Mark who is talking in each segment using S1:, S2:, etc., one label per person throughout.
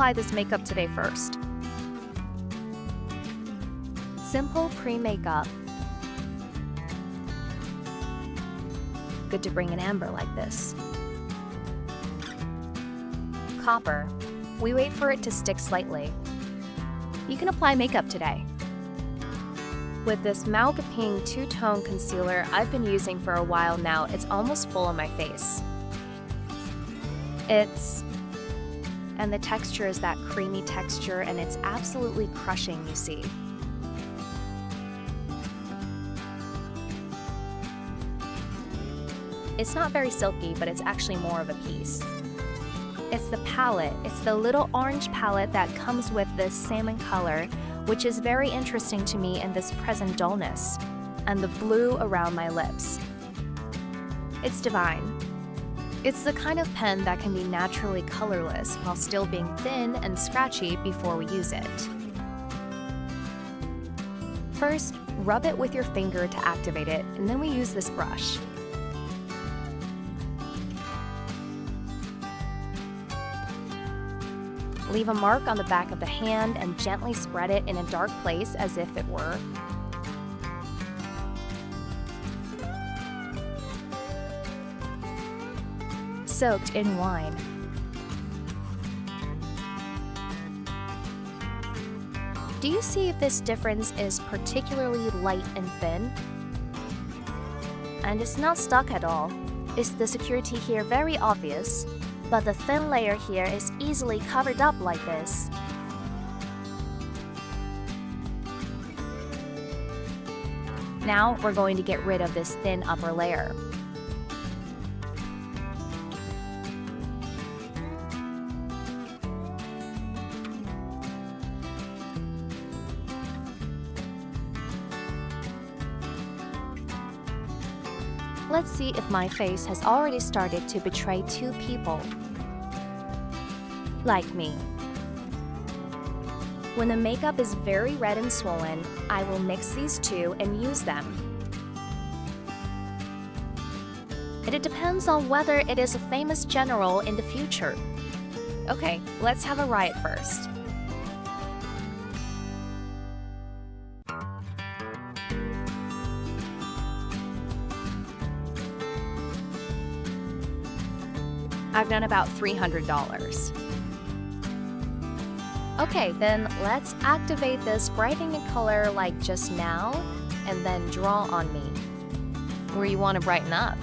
S1: apply this makeup today first. Simple pre-makeup. Good to bring an amber like this. Copper. We wait for it to stick slightly. You can apply makeup today. With this Mauve Pink two-tone concealer I've been using for a while now, it's almost full on my face. And the texture is that creamy texture, and it's absolutely crushing, you see. It's not very silky, but it's actually more of a piece. It's the palette. It's the little orange palette that comes with this salmon color, which is very interesting to me in this present dullness, and the blue around my lips. It's divine. It's the kind of pen that can be naturally colorless while still being thin and scratchy before we use it. First, rub it with your finger to activate it, and then we use this brush. Leave a mark on the back of the hand and gently spread it in a dark place as if it were. Soaked in wine. Do you see if this difference is particularly light and thin? And it's not stuck at all. Is the security here very obvious? But the thin layer here is easily covered up like this. Now we're going to get rid of this thin upper layer. Let's see if my face has already started to betray two people. Like me. When the makeup is very red and swollen, I will mix these two and use them. It depends on whether it is a famous general in the future. Okay, let's have a riot first. I've done about $300. Okay, then let's activate this brightening color like just now, and then draw on me, where you want to brighten up.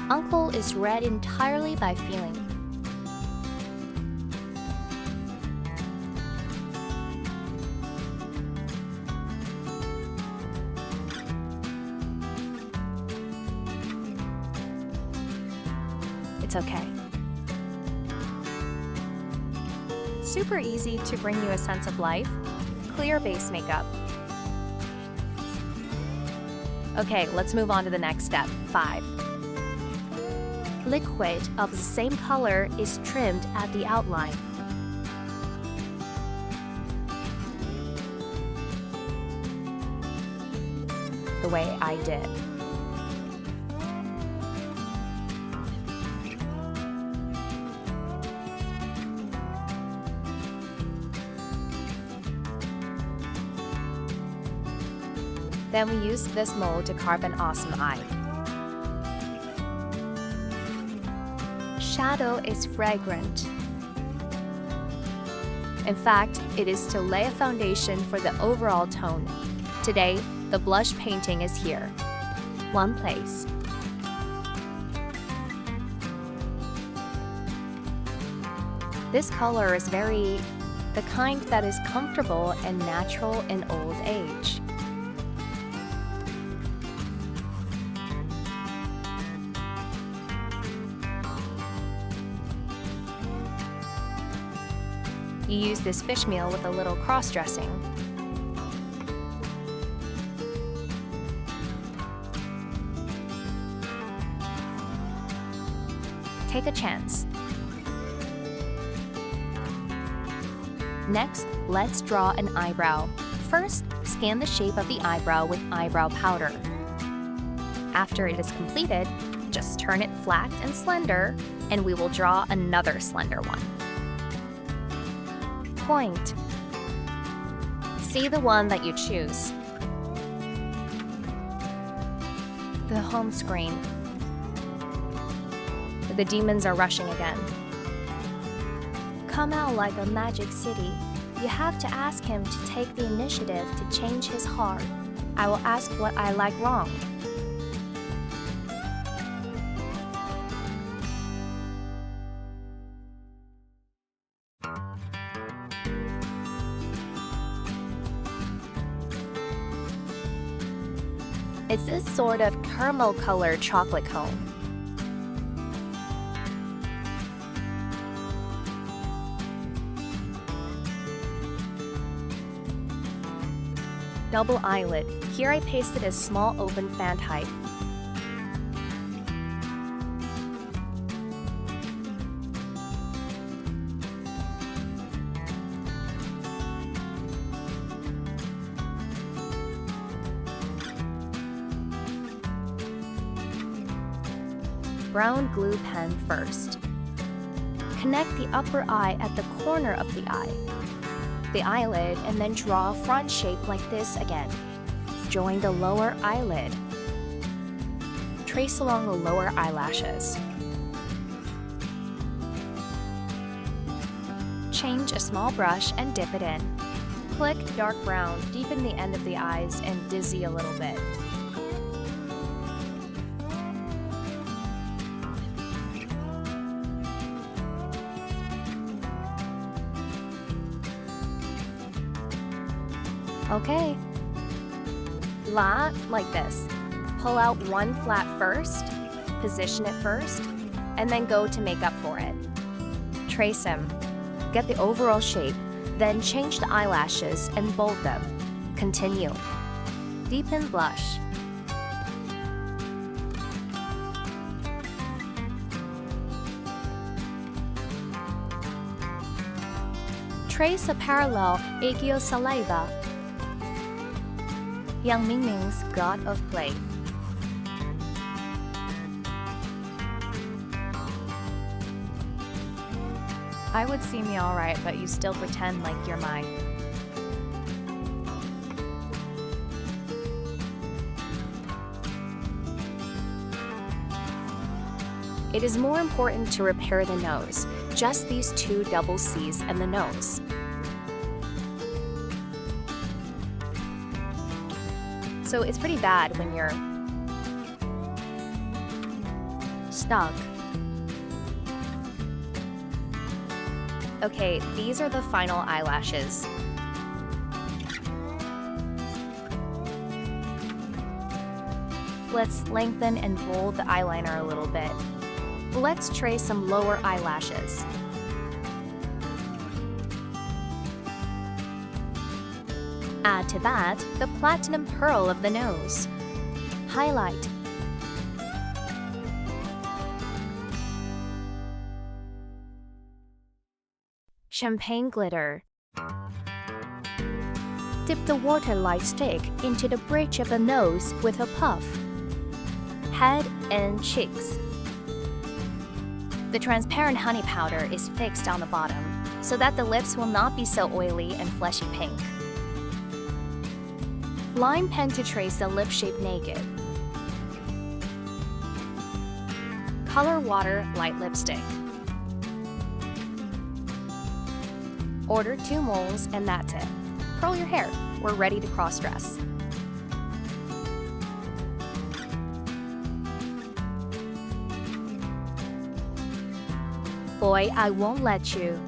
S1: Uncle is red entirely by feeling. It's okay. Super easy to bring you a sense of life. Clear base makeup. Okay, let's move on to the next step, 5. Liquid of the same color is trimmed at the outline. The way I did. Then we use this mold to carve an awesome eye. Shadow is fragrant. In fact, it is to lay a foundation for the overall tone. Today, the blush painting is here. One place. This color is the kind that is comfortable and natural in old age. You use this fish meal with a little cross-dressing. Take a chance. Next, let's draw an eyebrow. First, scan the shape of the eyebrow with eyebrow powder. After it is completed, Just turn it flat and slender, and we will draw another slender one. Point. See the one that you choose. The home screen. The demons are rushing again. Come out like a magic city. You have to ask him to take the initiative to change his heart. I will ask what I like wrong. It's this sort of caramel-colored chocolate cone. Double eyelid. Here I pasted a small open fan height. Brown glue pen first. Connect the upper eye at the corner of the eye, the eyelid, and then draw a front shape like this again. Join the lower eyelid. Trace along the lower eyelashes. Change a small brush and dip it in. Click dark brown, deepen the end of the eyes, and dizzy a little bit. Okay. La, like this. Pull out one flat first, position it first, and then go to make up for it. Trace him. Get the overall shape, then change the eyelashes and bold them. Continue. Deepen blush. Trace a parallel agio saliva. Yang Mingming's God of Play. I would see me alright, but you still pretend like you're mine. It is more important to repair the nose, just these two double C's and the nose. So it's pretty bad when you're stuck. Okay, these are the final eyelashes. Let's lengthen and bold the eyeliner a little bit. Let's trace some lower eyelashes. Add to that the platinum pearl of the nose. Highlight. Champagne glitter. Dip the water light stick into the bridge of the nose with a puff. Head and cheeks. The transparent honey powder is fixed on the bottom so that the lips will not be so oily and fleshy pink. Line pen to trace the lip shape naked. Color water light lipstick. Order 2 molds and that's it. Curl your hair. We're ready to cross-dress. Boy, I won't let you.